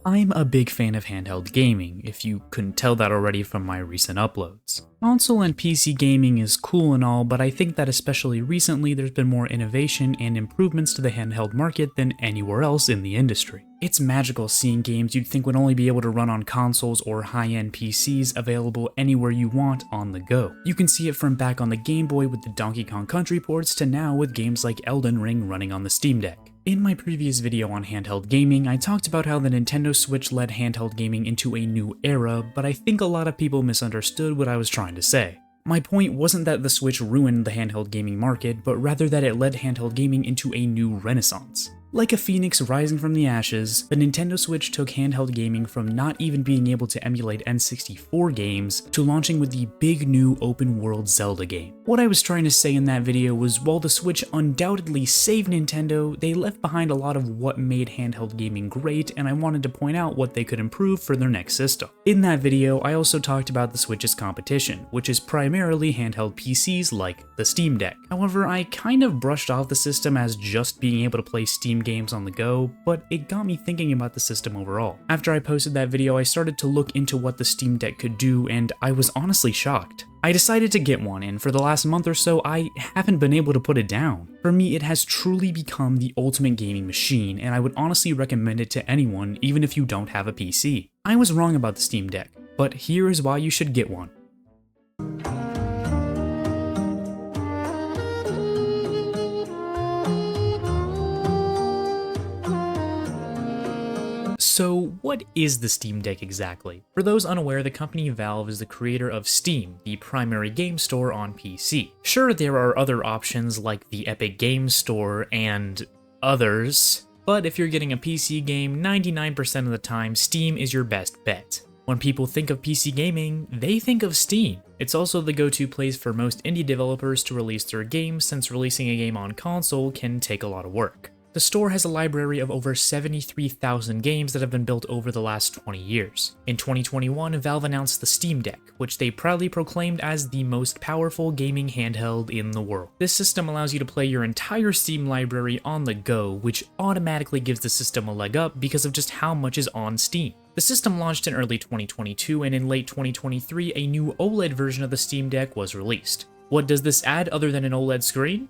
I'm a big fan of handheld gaming, if you couldn't tell that already from my recent uploads. Console and PC gaming is cool and all, but I think that especially recently there's been more innovation and improvements to the handheld market than anywhere else in the industry. It's magical seeing games you'd think would only be able to run on consoles or high-end PCs available anywhere you want on the go. You can see it from back on the Game Boy with the Donkey Kong Country ports to now with games like Elden Ring running on the Steam Deck. In my previous video on handheld gaming, I talked about how the Nintendo Switch led handheld gaming into a new era, but I think a lot of people misunderstood what I was trying to say. My point wasn't that the Switch ruined the handheld gaming market, but rather that it led handheld gaming into a new renaissance. Like a phoenix rising from the ashes, the Nintendo Switch took handheld gaming from not even being able to emulate N64 games to launching with the big new open-world Zelda game. What I was trying to say in that video was while the Switch undoubtedly saved Nintendo, they left behind a lot of what made handheld gaming great, and I wanted to point out what they could improve for their next system. In that video, I also talked about the Switch's competition, which is primarily handheld PCs like the Steam Deck. However, I kind of brushed off the system as just being able to play Steam games on the go, but it got me thinking about the system overall. After I posted that video, I started to look into what the Steam Deck could do, and I was honestly shocked. I decided to get one, and for the last month or so, I haven't been able to put it down. For me, it has truly become the ultimate gaming machine, and I would honestly recommend it to anyone, even if you don't have a PC. I was wrong about the Steam Deck, but here is why you should get one. So what is the Steam Deck exactly? For those unaware, the company Valve is the creator of Steam, the primary game store on PC. Sure, there are other options like the Epic Games Store and others, but if you're getting a PC game, 99% of the time, Steam is your best bet. When people think of PC gaming, they think of Steam. It's also the go-to place for most indie developers to release their games, since releasing a game on console can take a lot of work. The store has a library of over 73,000 games that have been built over the last 20 years. In 2021, Valve announced the Steam Deck, which they proudly proclaimed as the most powerful gaming handheld in the world. This system allows you to play your entire Steam library on the go, which automatically gives the system a leg up because of just how much is on Steam. The system launched in early 2022, and in late 2023, a new OLED version of the Steam Deck was released. What does this add other than an OLED screen?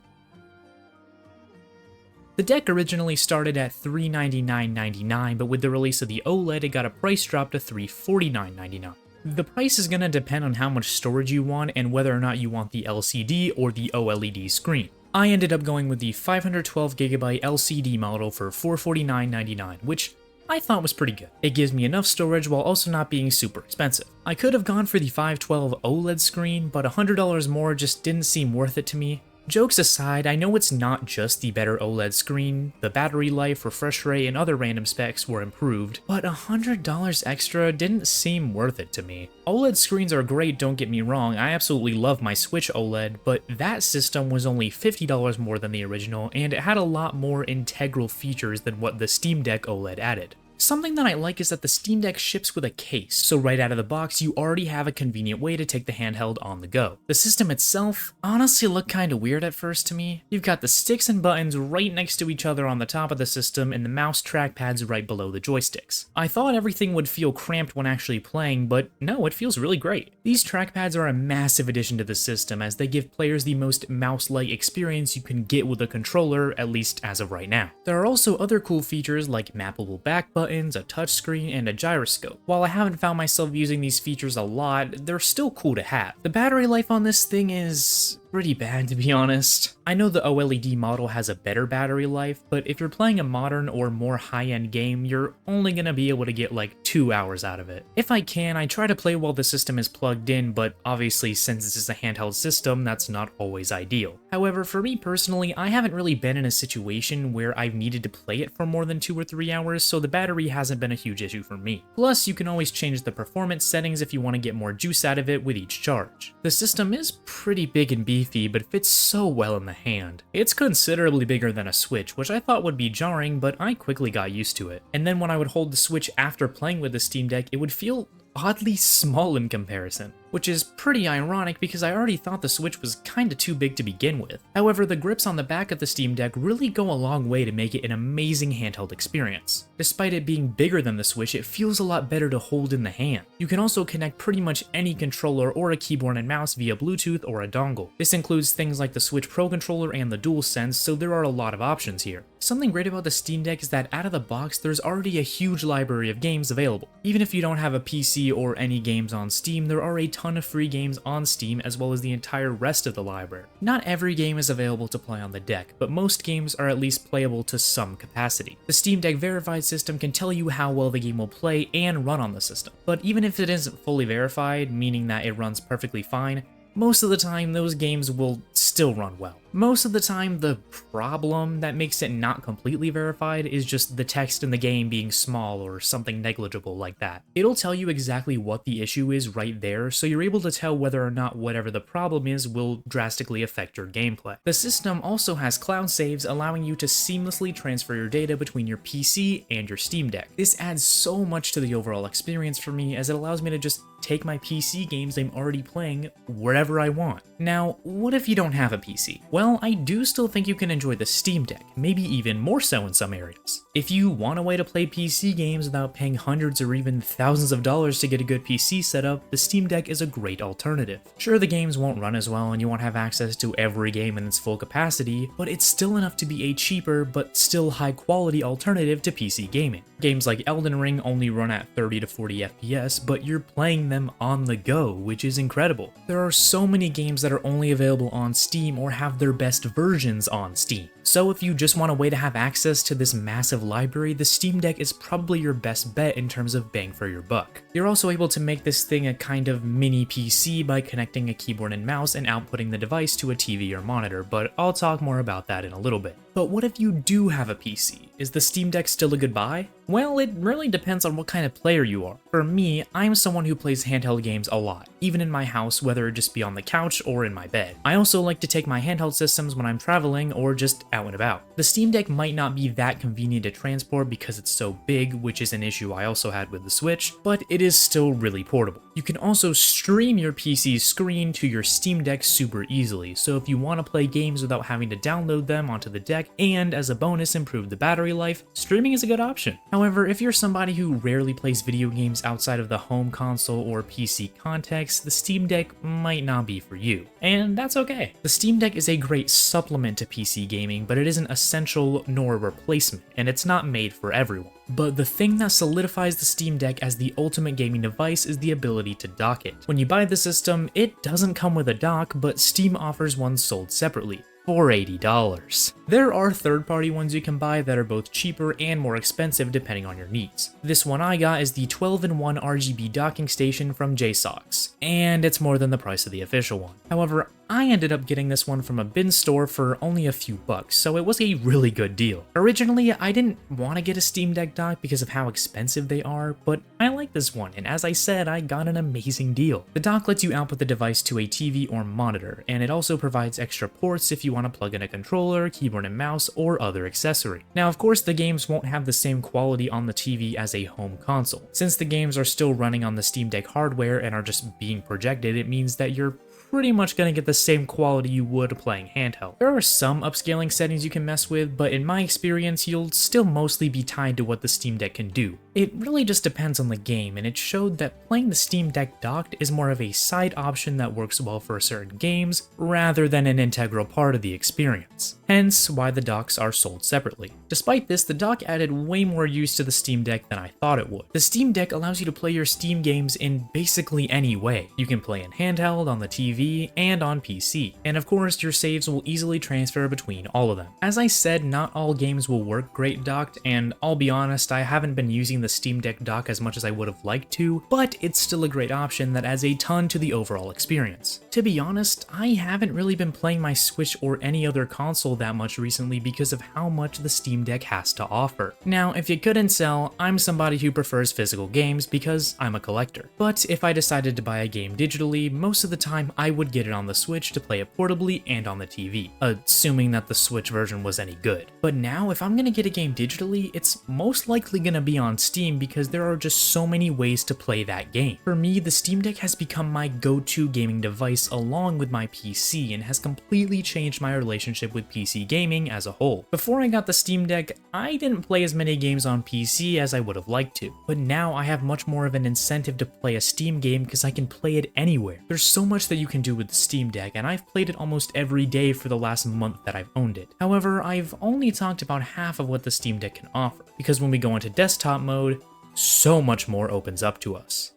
The deck originally started at $399.99, but with the release of the OLED, it got a price drop to $349.99. The price is going to depend on how much storage you want and whether or not you want the LCD or the OLED screen. I ended up going with the 512GB LCD model for $449.99, which I thought was pretty good. It gives me enough storage while also not being super expensive. I could have gone for the 512 OLED screen, but $100 more just didn't seem worth it to me. Jokes aside, I know it's not just the better OLED screen, the battery life, refresh rate, and other random specs were improved, but $100 extra didn't seem worth it to me. OLED screens are great, don't get me wrong, I absolutely love my Switch OLED, but that system was only $50 more than the original, and it had a lot more integral features than what the Steam Deck OLED added. Something that I like is that the Steam Deck ships with a case, so right out of the box you already have a convenient way to take the handheld on the go. The system itself honestly looked kinda weird at first to me. You've got the sticks and buttons right next to each other on the top of the system and the mouse trackpads right below the joysticks. I thought everything would feel cramped when actually playing, but no, it feels really great. These trackpads are a massive addition to the system as they give players the most mouse-like experience you can get with a controller, at least as of right now. There are also other cool features like mappable back buttons, a touchscreen, and a gyroscope. While I haven't found myself using these features a lot, they're still cool to have. The battery life on this thing is pretty bad, to be honest. I know the OLED model has a better battery life, but if you're playing a modern or more high-end game, you're only gonna be able to get like 2 hours out of it. If I can, I try to play while the system is plugged in, but obviously since this is a handheld system, that's not always ideal. However, for me personally, I haven't really been in a situation where I've needed to play it for more than 2 or 3 hours, so the battery hasn't been a huge issue for me. Plus, you can always change the performance settings if you want to get more juice out of it with each charge. The system is pretty big and beefy, but fits so well in the hand. It's considerably bigger than a Switch, which I thought would be jarring, but I quickly got used to it. And then when I would hold the Switch after playing with the Steam Deck, it would feel oddly small in comparison. which is pretty ironic because I already thought the Switch was kinda too big to begin with. However, the grips on the back of the Steam Deck really go a long way to make it an amazing handheld experience. Despite it being bigger than the Switch, it feels a lot better to hold in the hand. You can also connect pretty much any controller or a keyboard and mouse via Bluetooth or a dongle. This includes things like the Switch Pro controller and the DualSense, so there are a lot of options here. Something great about the Steam Deck is that out of the box, there's already a huge library of games available. Even if you don't have a PC or any games on Steam, there are a ton of free games on Steam as well as the entire rest of the library. Not every game is available to play on the deck, but most games are at least playable to some capacity. The Steam Deck Verified system can tell you how well the game will play and run on the system. But even if it isn't fully verified, meaning that it runs perfectly fine, most of the time those games will still run well. Most of the time, the problem that makes it not completely verified is just the text in the game being small or something negligible like that. It'll tell you exactly what the issue is right there, so you're able to tell whether or not whatever the problem is will drastically affect your gameplay. The system also has cloud saves, allowing you to seamlessly transfer your data between your PC and your Steam Deck. This adds so much to the overall experience for me, as it allows me to just take my PC games I'm already playing wherever I want. Now, what if you don't have a PC? Well, I do still think you can enjoy the Steam Deck, maybe even more so in some areas. If you want a way to play PC games without paying hundreds or even thousands of dollars to get a good PC setup, the Steam Deck is a great alternative. Sure, the games won't run as well and you won't have access to every game in its full capacity, but it's still enough to be a cheaper but still high quality alternative to PC gaming. Games like Elden Ring only run at 30 to 40 FPS, but you're playing them on the go, which is incredible. There are so many games that are only available on Steam or have their best versions on Steam. So if you just want a way to have access to this massive library, the Steam Deck is probably your best bet in terms of bang for your buck. You're also able to make this thing a kind of mini PC by connecting a keyboard and mouse and outputting the device to a TV or monitor, but I'll talk more about that in a little bit. But what if you do have a PC? Is the Steam Deck still a good buy? Well, it really depends on what kind of player you are. For me, I'm someone who plays handheld games a lot, even in my house, whether it just be on the couch or in my bed. I also like to take my handheld systems when I'm traveling or just out and about. The Steam Deck might not be that convenient to transport because it's so big, which is an issue I also had with the Switch, but it is still really portable. You can also stream your PC's screen to your Steam Deck super easily, so if you want to play games without having to download them onto the deck and as a bonus improve the battery life, streaming is a good option. However, if you're somebody who rarely plays video games outside of the home console or PC context, the Steam Deck might not be for you, and that's okay. The Steam Deck is a great supplement to PC gaming, but it isn't essential nor a replacement, and it's not made for everyone. But the thing that solidifies the Steam Deck as the ultimate gaming device is the ability to dock it. When you buy the system, it doesn't come with a dock, but Steam offers one sold separately for $80. There are third-party ones you can buy that are both cheaper and more expensive depending on your needs. This one I got is the 12-in-1 RGB docking station from JSOX, and it's more than the price of the official one. However, I ended up getting this one from a bin store for only a few bucks, so it was a really good deal. Originally, I didn't want to get a Steam Deck dock because of how expensive they are, but I like this one, and as I said, I got an amazing deal. The dock lets you output the device to a TV or monitor, and it also provides extra ports if you want to plug in a controller, keyboard and mouse, or other accessory. Now, of course, the games won't have the same quality on the TV as a home console. Since the games are still running on the Steam Deck hardware and are just being projected, it means that you're pretty much going to get the same quality you would playing handheld. There are some upscaling settings you can mess with, but in my experience, you'll still mostly be tied to what the Steam Deck can do. It really just depends on the game, and it showed that playing the Steam Deck docked is more of a side option that works well for certain games, rather than an integral part of the experience. Hence why the docks are sold separately. Despite this, the dock added way more use to the Steam Deck than I thought it would. The Steam Deck allows you to play your Steam games in basically any way. You can play in handheld, on the TV, and on PC. And of course, your saves will easily transfer between all of them. As I said, not all games will work great docked, and I'll be honest, I haven't been using the Steam Deck dock as much as I would have liked to, but it's still a great option that adds a ton to the overall experience. To be honest, I haven't really been playing my Switch or any other console that much recently because of how much the Steam Deck has to offer. Now, if you couldn't tell, I'm somebody who prefers physical games because I'm a collector. But if I decided to buy a game digitally, most of the time I would get it on the Switch to play it portably and on the TV, assuming that the Switch version was any good. But now, if I'm gonna get a game digitally, it's most likely gonna be on Steam because there are just so many ways to play that game. For me, the Steam Deck has become my go-to gaming device along with my PC and has completely changed my relationship with PC gaming as a whole. Before I got the Steam Deck, I didn't play as many games on PC as I would have liked to, but now I have much more of an incentive to play a Steam game because I can play it anywhere. There's so much that you can do with the Steam Deck, and I've played it almost every day for the last month that I've owned it. However, I've only talked about half of what the Steam Deck can offer, because when we go into desktop mode, so much more opens up to us.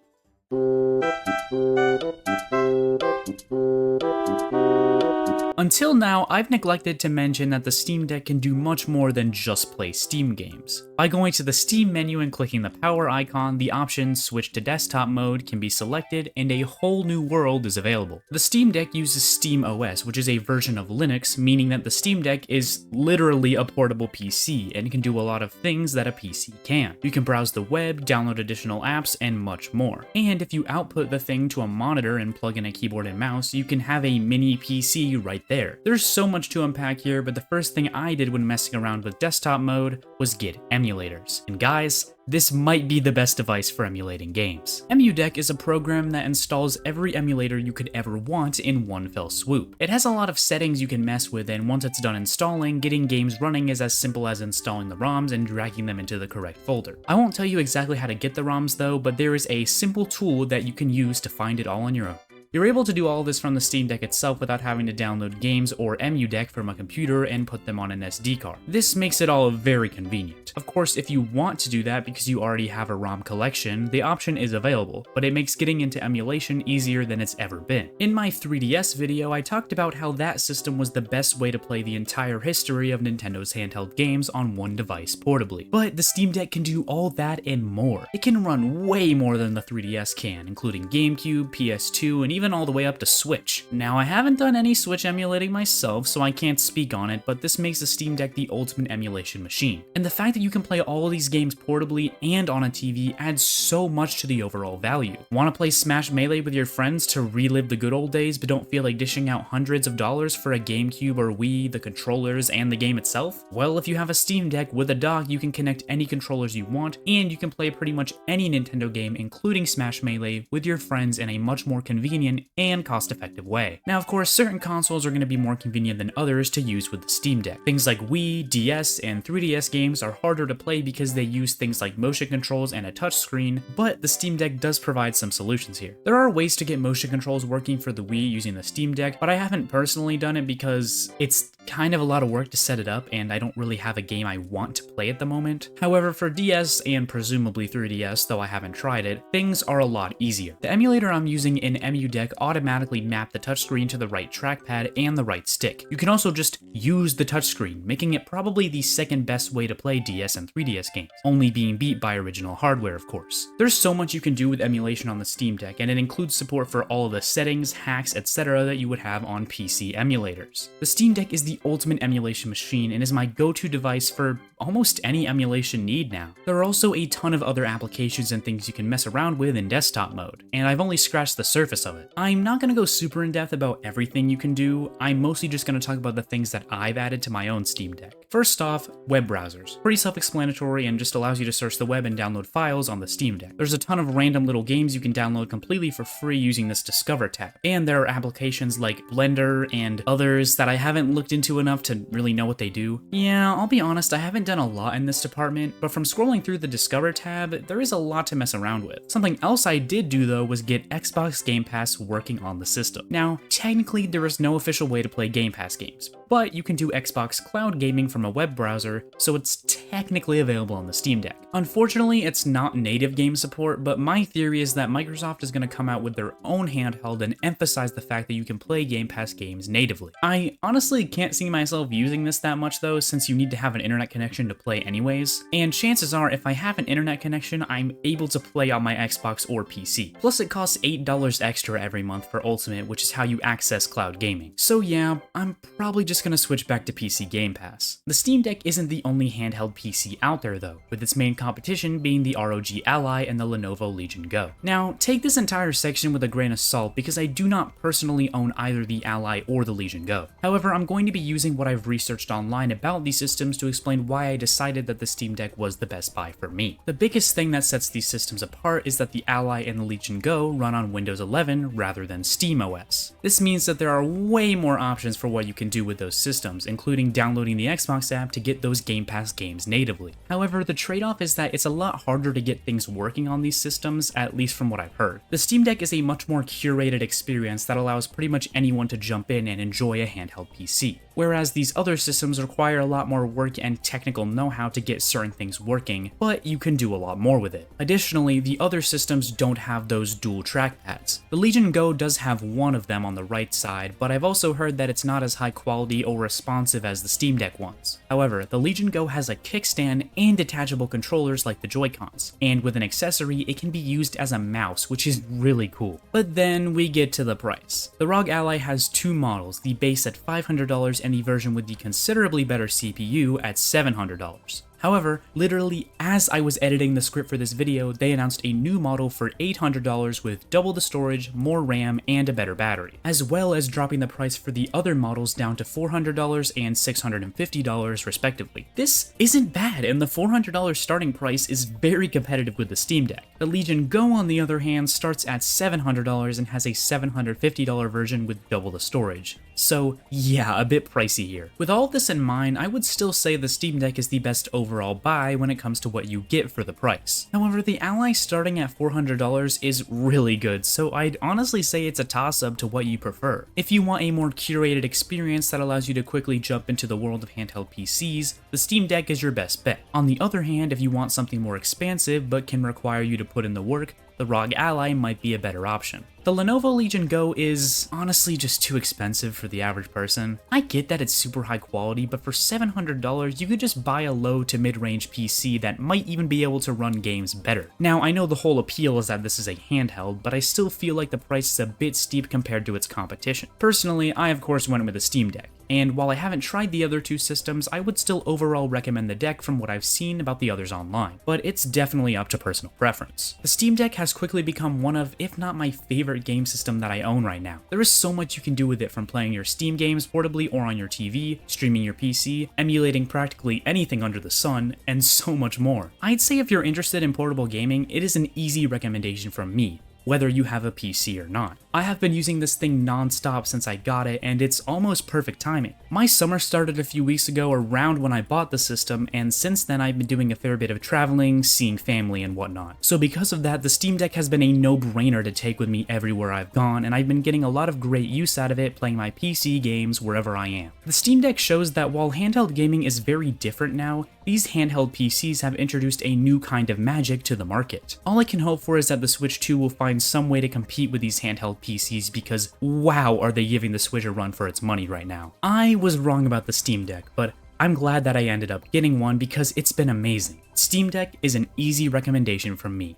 Until now, I've neglected to mention that the Steam Deck can do much more than just play Steam games. By going to the Steam menu and clicking the power icon, the option Switch to Desktop Mode can be selected and a whole new world is available. The Steam Deck uses Steam OS, which is a version of Linux, meaning that the Steam Deck is literally a portable PC and can do a lot of things that a PC can. You can browse the web, download additional apps, and much more. And if you output the thing to a monitor and plug in a keyboard and mouse, you can have a mini PC right there. There's so much to unpack here, but the first thing I did when messing around with desktop mode was get emulators. And guys, this might be the best device for emulating games. EmuDeck is a program that installs every emulator you could ever want in one fell swoop. It has a lot of settings you can mess with, and once it's done installing, getting games running is as simple as installing the ROMs and dragging them into the correct folder. I won't tell you exactly how to get the ROMs though, but there is a simple tool that you can use to find it all on your own. You're able to do all this from the Steam Deck itself without having to download games or EmuDeck from a computer and put them on an SD card. This makes it all very convenient. Of course, if you want to do that because you already have a ROM collection, the option is available, but it makes getting into emulation easier than it's ever been. In my 3DS video, I talked about how that system was the best way to play the entire history of Nintendo's handheld games on one device portably. But the Steam Deck can do all that and more. It can run way more than the 3DS can, including GameCube, PS2, and even all the way up to Switch. Now, I haven't done any Switch emulating myself, so I can't speak on it, but this makes the Steam Deck the ultimate emulation machine. And the fact that you can play all of these games portably and on a TV adds so much to the overall value. Want to play Smash Melee with your friends to relive the good old days, but don't feel like dishing out hundreds of dollars for a GameCube or Wii, the controllers, and the game itself? Well, if you have a Steam Deck with a dock, you can connect any controllers you want, and you can play pretty much any Nintendo game, including Smash Melee, with your friends in a much more convenient and cost-effective way. Now, of course, certain consoles are going to be more convenient than others to use with the Steam Deck. Things like Wii, DS, and 3DS games are harder to play because they use things like motion controls and a touchscreen, but the Steam Deck does provide some solutions here. There are ways to get motion controls working for the Wii using the Steam Deck, but I haven't personally done it because it's kind of a lot of work to set it up, and I don't really have a game I want to play at the moment. However, for DS and presumably 3DS, though I haven't tried it, things are a lot easier. The emulator I'm using in EmuDeck automatically map the touchscreen to the right trackpad and the right stick. You can also just use the touchscreen, making it probably the second best way to play DS and 3DS games, only being beat by original hardware, of course. There's so much you can do with emulation on the Steam Deck, and it includes support for all of the settings, hacks, etc. that you would have on PC emulators. The Steam Deck is the ultimate emulation machine and is my go-to device for almost any emulation need now. There are also a ton of other applications and things you can mess around with in desktop mode, and I've only scratched the surface of it. I'm not going to go super in-depth about everything you can do. I'm mostly just going to talk about the things that I've added to my own Steam Deck. First off, web browsers. Pretty self-explanatory and just allows you to search the web and download files on the Steam Deck. There's a ton of random little games you can download completely for free using this Discover tab. And there are applications like Blender and others that I haven't looked into enough to really know what they do. Yeah, I'll be honest, I haven't done a lot in this department, but from scrolling through the Discover tab, there is a lot to mess around with. Something else I did do though was get Xbox Game Pass working on the system. Now, technically there is no official way to play Game Pass games, but you can do Xbox Cloud Gaming from a web browser, so it's technically available on the Steam Deck. Unfortunately, it's not native game support, but my theory is that Microsoft is going to come out with their own handheld and emphasize the fact that you can play Game Pass games natively. I honestly can't see myself using this that much though, since you need to have an internet connection to play anyways, and chances are if I have an internet connection, I'm able to play on my Xbox or PC. Plus it costs $8 extra every month for Ultimate, which is how you access cloud gaming. So yeah, I'm probably just gonna switch back to PC Game Pass. The Steam Deck isn't the only handheld PC out there though, with its main competition being the ROG Ally and the Lenovo Legion Go. Now, take this entire section with a grain of salt because I do not personally own either the Ally or the Legion Go. However, I'm going to be using what I've researched online about these systems to explain why I decided that the Steam Deck was the best buy for me. The biggest thing that sets these systems apart is that the Ally and the Legion Go run on Windows 11 rather than SteamOS. This means that there are way more options for what you can do with those systems, including downloading the Xbox app to get those Game Pass games natively. However, the trade-off is that it's a lot harder to get things working on these systems, at least from what I've heard. The Steam Deck is a much more curated experience that allows pretty much anyone to jump in and enjoy a handheld PC, whereas these other systems require a lot more work and technical know-how to get certain things working, but you can do a lot more with it. Additionally, the other systems don't have those dual trackpads. The Legion Go does have one of them on the right side, but I've also heard that it's not as high quality or responsive as the Steam Deck ones. However, the Legion Go has a kickstand and detachable controllers like the Joy-Cons, and with an accessory, it can be used as a mouse, which is really cool. But then we get to the price. The ROG Ally has two models, the base at $500 and the version with the considerably better CPU at $700. However, literally as I was editing the script for this video, they announced a new model for $800 with double the storage, more RAM, and a better battery, as well as dropping the price for the other models down to $400 and $650 respectively. This isn't bad, and the $400 starting price is very competitive with the Steam Deck. The Legion Go, on the other hand, starts at $700 and has a $750 version with double the storage. So yeah, a bit pricey here. With all of this in mind, I would still say the Steam Deck is the best overall buy when it comes to what you get for the price. However, the Ally starting at $400 is really good, so I'd honestly say it's a toss-up to what you prefer. If you want a more curated experience that allows you to quickly jump into the world of handheld PCs, the Steam Deck is your best bet. On the other hand, if you want something more expansive but can require you to put in the work, the ROG Ally might be a better option. The Lenovo Legion Go is honestly just too expensive for the average person. I get that it's super high quality, but for $700, you could just buy a low to mid-range PC that might even be able to run games better. Now, I know the whole appeal is that this is a handheld, but I still feel like the price is a bit steep compared to its competition. Personally, I of course went with the Steam Deck, and while I haven't tried the other two systems, I would still overall recommend the Deck from what I've seen about the others online, but it's definitely up to personal preference. The Steam Deck has quickly become one of, if not my favorite game system that I own right now. There is so much you can do with it, from playing your Steam games portably or on your TV, streaming your PC, emulating practically anything under the sun, and so much more. I'd say if you're interested in portable gaming, it is an easy recommendation from me, whether you have a PC or not. I have been using this thing non-stop since I got it, and it's almost perfect timing. My summer started a few weeks ago around when I bought the system, and since then I've been doing a fair bit of traveling, seeing family, and whatnot. So because of that, the Steam Deck has been a no-brainer to take with me everywhere I've gone, and I've been getting a lot of great use out of it playing my PC games wherever I am. The Steam Deck shows that while handheld gaming is very different now, these handheld PCs have introduced a new kind of magic to the market. All I can hope for is that the Switch 2 will find some way to compete with these handheld PCs, because wow, are they giving the Switch a run for its money right now. I was wrong about the Steam Deck, but I'm glad that I ended up getting one because it's been amazing. Steam Deck is an easy recommendation from me.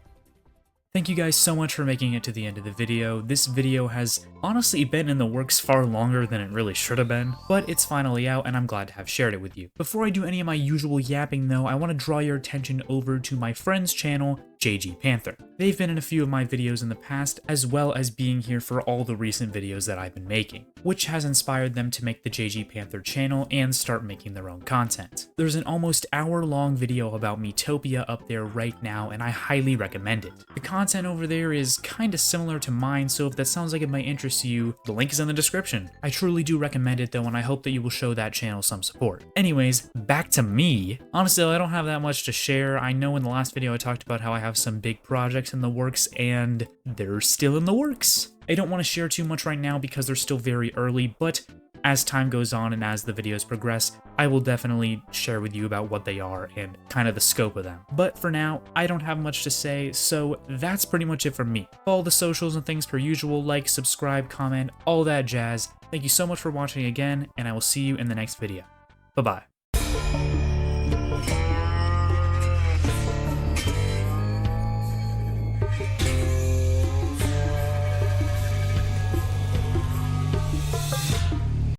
Thank you guys so much for making it to the end of the video. This video has honestly been in the works far longer than it really should have been, but it's finally out and I'm glad to have shared it with you. Before I do any of my usual yapping though, I want to draw your attention over to my friend's channel, JG Panther. They've been in a few of my videos in the past, as well as being here for all the recent videos that I've been making, which has inspired them to make the JG Panther channel and start making their own content. There's an almost hour-long video about Miitopia up there right now, and I highly recommend it. The content over there is kinda similar to mine, so if that sounds like it might interest you, the link is in the description. I truly do recommend it though, and I hope that you will show that channel some support. Anyways, back to me. Honestly, I don't have that much to share. I know in the last video I talked about how I have some big projects in the works, and they're still in the works. I don't want to share too much right now because they're still very early, but as time goes on and as the videos progress, I will definitely share with you about what they are and kind of the scope of them. But for now, I don't have much to say, so that's pretty much it from me. Follow the socials and things per usual, like, subscribe, comment, all that jazz. Thank you so much for watching again, and I will see you in the next video. Bye-bye.